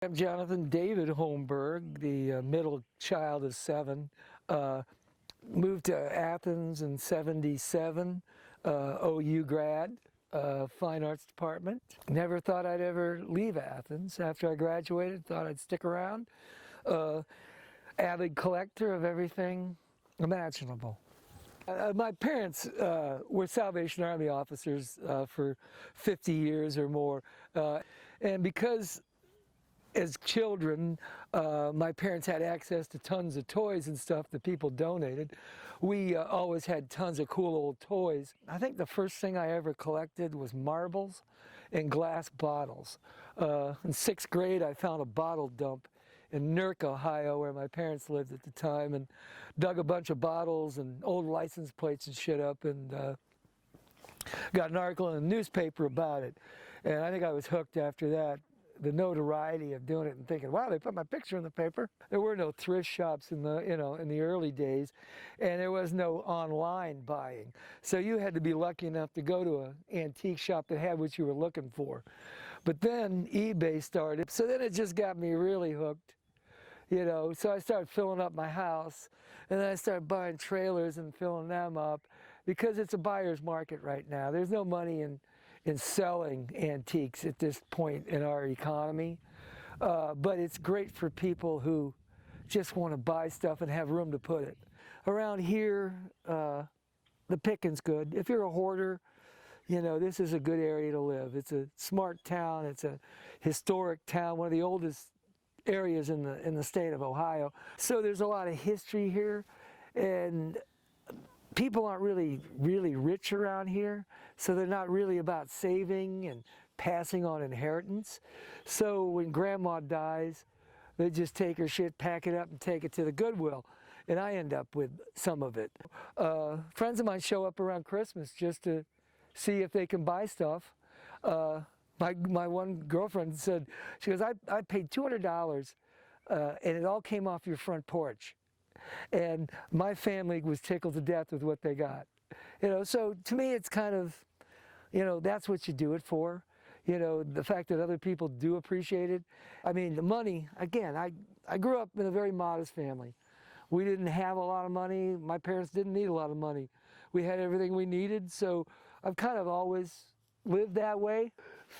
I'm Jonathan David Holmberg, the middle child of 7. Moved to Athens in '77, OU grad, Fine Arts Department. Never thought I'd ever leave Athens. After I graduated, thought I'd stick around. Avid collector of everything imaginable. My parents were Salvation Army officers for 50 years or more. And because as children, my parents had access to tons of toys and stuff that people donated. We always had tons of cool old toys. I think the first thing I ever collected was marbles and glass bottles. In 6th grade, I found a bottle dump in Newark, Ohio, where my parents lived at the time, and dug a bunch of bottles and old license plates and shit up, and got an article in the newspaper about it. And I think I was hooked after that. The notoriety of doing it and thinking, wow, they put my picture in the paper. There were no thrift shops in the, in the early days, and there was no online buying. So you had to be lucky enough to go to an antique shop that had what you were looking for. But then eBay started, so then it just got me really hooked. So I started filling up my house, and then I started buying trailers and filling them up, because it's a buyer's market right now. There's no money in selling antiques at this point in our economy, but it's great for people who just want to buy stuff and have room to put it. Around here, the picking's good. If you're a hoarder, this is a good area to live. It's a smart town. It's a historic town, one of the oldest areas in the state of Ohio. So there's a lot of history here, and people aren't really rich around here, so they're not really about saving and passing on inheritance. So when grandma dies, they just take her shit, pack it up, and take it to the Goodwill, and I end up with some of it. Friends of mine show up around Christmas just to see if they can buy stuff. My one girlfriend said, she goes, I paid $200 and it all came off your front porch. And my family was tickled to death with what they got. So to me it's kind of, that's what you do it for. The fact that other people do appreciate it. I mean, the money, again, I grew up in a very modest family. We didn't have a lot of money. My parents didn't need a lot of money. We had everything we needed, so I've kind of always lived that way.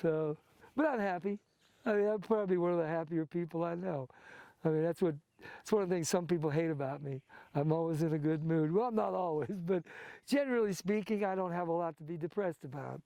So, but I'm happy. I mean, I'm probably one of the happier people I know. I mean, it's one of the things some people hate about me. I'm always in a good mood. Well, I'm not always, but generally speaking, I don't have a lot to be depressed about.